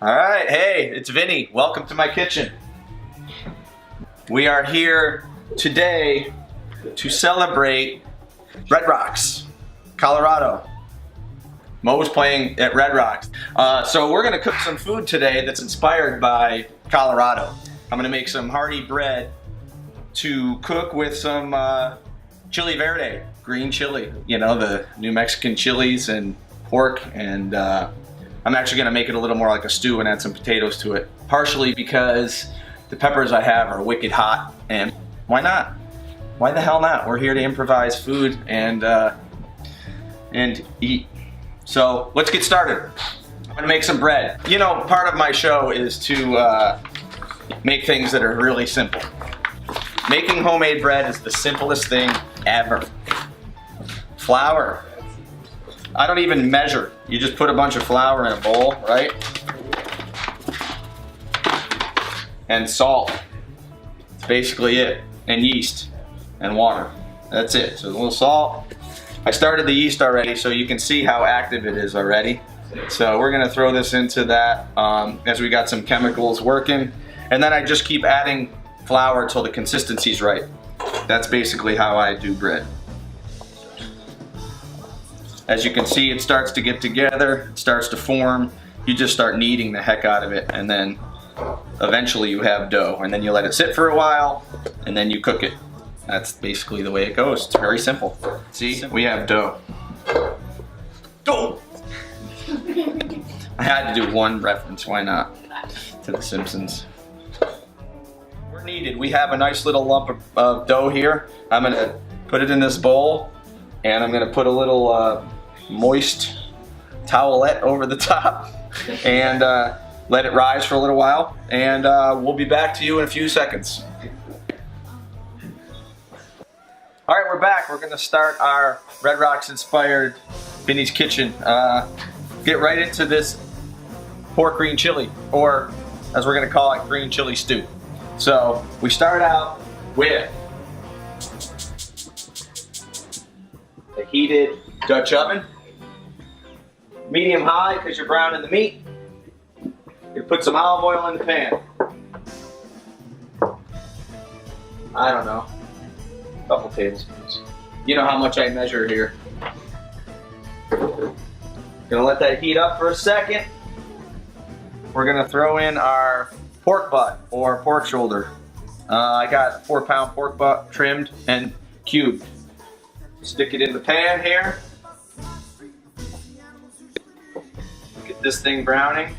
All right, hey, it's Vinny. Welcome to my kitchen. We are here today to celebrate Red Rocks, Colorado. Mo's playing at Red Rocks. So we're gonna cook some food today that's inspired by Colorado. I'm gonna make some hearty bread to cook with some chili verde, green chili. You know, the New Mexican chilies and pork, and I'm actually gonna make it a little more like a stew and add some potatoes to it. Partially because the peppers I have are wicked hot, and why not? Why the hell not? We're here to improvise food and eat. So let's get started. I'm gonna make some bread. You know, part of my show is to make things that are really simple. Making homemade bread is the simplest thing ever. Flour. I don't even measure. You just put a bunch of flour in a bowl, right? And salt. That's basically it. And yeast and water. That's it. So a little salt. I started the yeast already, so you can see how active it is already. So we're gonna throw this into that as we got some chemicals working. And then I just keep adding flour until the consistency's right. That's basically how I do bread. As you can see, it starts to get together, it starts to form. You just start kneading the heck out of it, and then eventually you have dough, and then you let it sit for a while, and then you cook it. That's basically the way it goes. It's very simple. See, we have dough. Dough! I had to do one reference, why not? To The Simpsons. We're needed. We have a nice little lump of dough here. I'm gonna put it in this bowl, and I'm gonna put a little moist towelette over the top and let it rise for a little while, and we'll be back to you in a few seconds. All right, we're back. We're gonna start our Red Rocks inspired Vinnie's Kitchen. Get right into this pork green chili, or as we're gonna call it, green chili stew. So we start out with a heated Dutch oven, medium high because you're browning the meat. You put some olive oil in the pan. I don't know, a couple tablespoons. You know how much I measure here. Gonna let that heat up for a second. We're gonna throw in our pork butt or pork shoulder. I got 4-pound pork butt trimmed and cubed. Stick it in the pan here. Get this thing browning.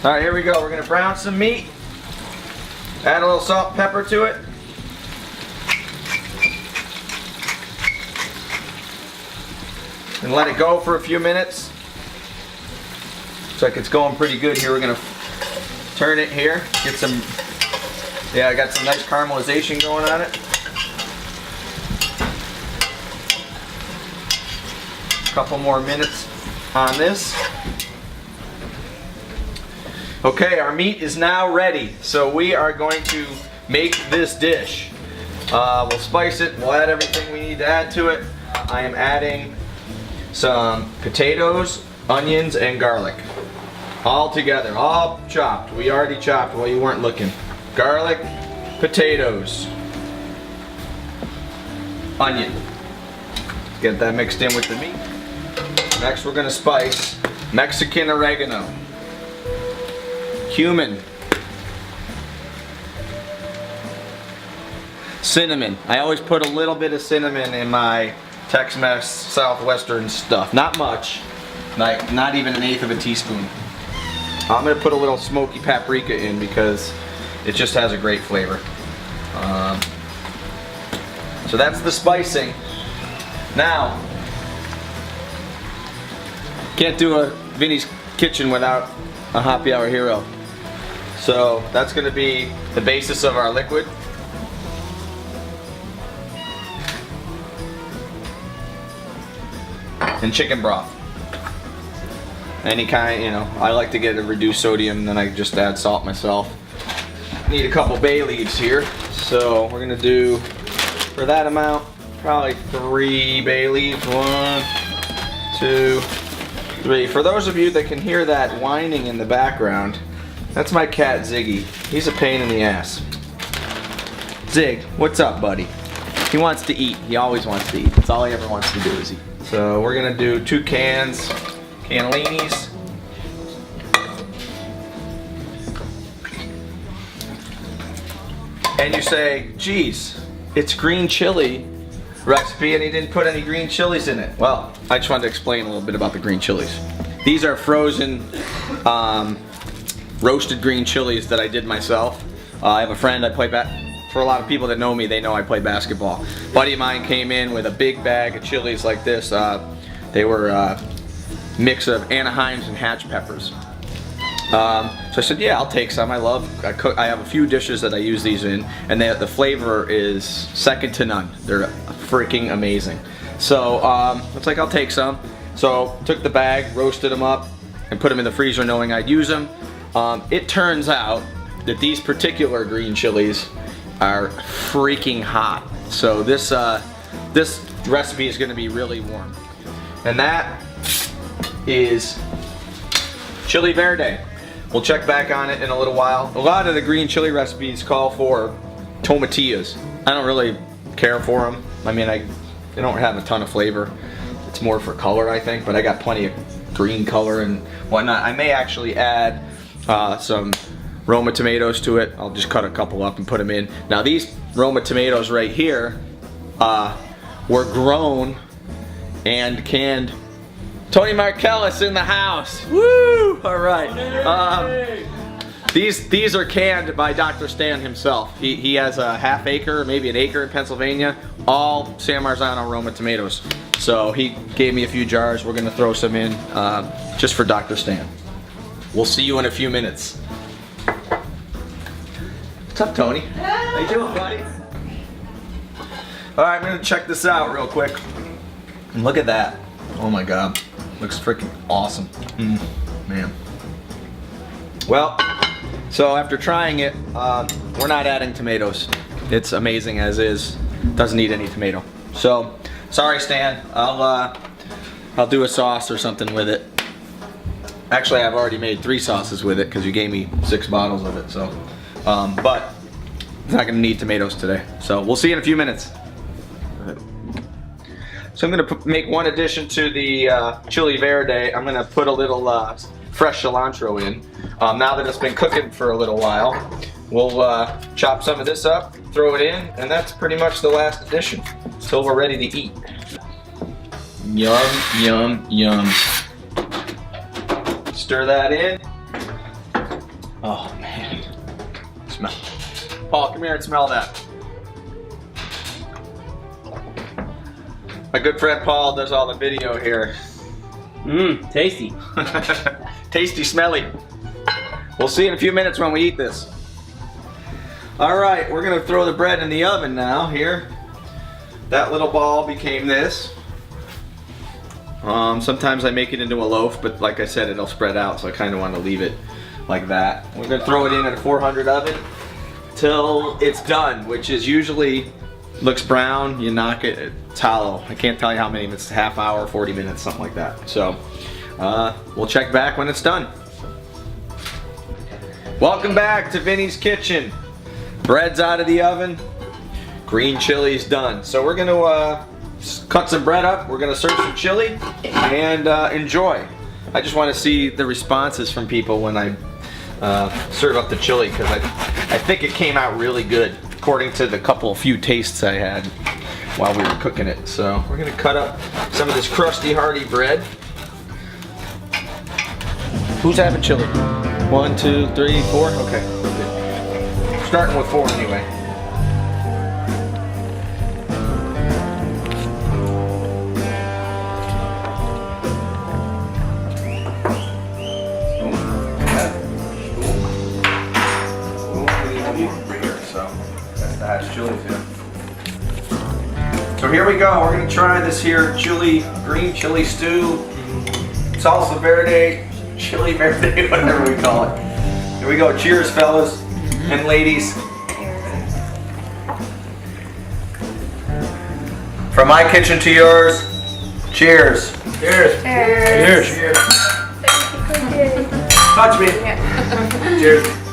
All right, here we go. We're gonna brown some meat. Add a little salt and pepper to it. And let it go for a few minutes. Looks like it's going pretty good here. We're gonna turn it here. Get some, yeah, I got some nice caramelization going on it. Couple more minutes on this. Okay, our meat is now ready, so we are going to make this dish. We'll spice it, we'll add everything we need to add to it. I am adding some potatoes, onions, and garlic. All together, all chopped. We already chopped while you weren't looking. Garlic, potatoes, onion. Get that mixed in with the meat. Next we're gonna spice Mexican oregano, cumin, cinnamon. I always put a little bit of cinnamon in my Tex Mex Southwestern stuff. Not much, like not even 1/8 of a teaspoon. I'm gonna put a little smoky paprika in because it just has a great flavor. So that's the spicing. Now, can't do a Vinnie's Kitchen without a happy hour hero. So that's gonna be the basis of our liquid. And chicken broth. Any kind, you know, I like to get a reduced sodium, then I just add salt myself. Need a couple bay leaves here. So we're gonna do, for that amount, probably 3 bay leaves. 1, 2, 3. For those of you that can hear that whining in the background, that's my cat Ziggy. He's a pain in the ass. Zig, what's up, buddy? He wants to eat. He always wants to eat. That's all he ever wants to do is eat. So we're gonna do 2 cans, cannellinis. And you say, geez, it's green chili recipe and he didn't put any green chilies in it. Well, I just wanted to explain a little bit about the green chilies. These are frozen roasted green chilies that I did myself. I have a friend, for a lot of people that know me, they know I play basketball. A buddy of mine came in with a big bag of chilies like this. They were a mix of Anaheims and Hatch peppers. So I said, yeah, I'll take some. I have a few dishes that I use these in, and the flavor is second to none. They're freaking amazing. So it's like, I'll take some. So took the bag, roasted them up, and put them in the freezer knowing I'd use them. It turns out that these particular green chilies are freaking hot. So this recipe is going to be really warm. And that is Chili Verde. We'll check back on it in a little while. A lot of the green chili recipes call for tomatillas. I don't really care for them. I mean, they don't have a ton of flavor. It's more for color, I think, but I got plenty of green color and whatnot. I may actually add some Roma tomatoes to it. I'll just cut a couple up and put them in. Now these Roma tomatoes right here were grown and canned. Tony Markellis in the house. Woo! All right. These are canned by Dr. Stan himself. He has a half acre, maybe an acre in Pennsylvania, all San Marzano Roma tomatoes. So he gave me a few jars. We're gonna throw some in just for Dr. Stan. We'll see you in a few minutes. What's up, Tony? How you doing, buddy? All right, I'm gonna check this out real quick. And look at that. Oh my God. Looks freaking awesome. Man. Well, so after trying it, we're not adding tomatoes. It's amazing as is. Doesn't need any tomato. So, sorry, Stan. I'll do a sauce or something with it. Actually, I've already made 3 sauces with it because you gave me 6 bottles of it. So, but it's not gonna need tomatoes today. So we'll see you in a few minutes. So I'm gonna make one addition to the Chili Verde. I'm gonna put a little fresh cilantro in. Now that it's been cooking for a little while, we'll chop some of this up, throw it in, and that's pretty much the last addition until we're ready to eat. Yum, yum, yum. Stir that in. Oh man, smell. Paul, come here and smell that. My good friend Paul does all the video here. Mmm, tasty. Tasty, smelly. We'll see in a few minutes when we eat this. All right, we're gonna throw the bread in the oven now here. That little ball became this. Sometimes I make it into a loaf, but like I said, it'll spread out, so I kind of want to leave it like that. We're gonna throw it in at a 400 oven till it's done, which is usually looks brown. You knock it, it's hollow. I can't tell you how many minutes, half hour, 40 minutes, something like that. So we'll check back when it's done. Welcome back to Vinnie's kitchen. Bread's out of the oven. Green chili's done. So we're gonna cut some bread up. We're gonna serve some chili and enjoy. I just want to see the responses from people when I serve up the chili, because I think it came out really good according to the few tastes I had while we were cooking it. So we're gonna cut up some of this crusty, hearty bread. Who's having chili? 1, 2, 3, 4. Okay, good. Starting with 4 anyway. So here we go. We're gonna try this here green chili stew, salsa verde, chili verde, whatever we call it. Here we go. Cheers, fellas and ladies. From my kitchen to yours. Cheers. Cheers. Cheers. Cheers. Touch me. Yeah. Cheers.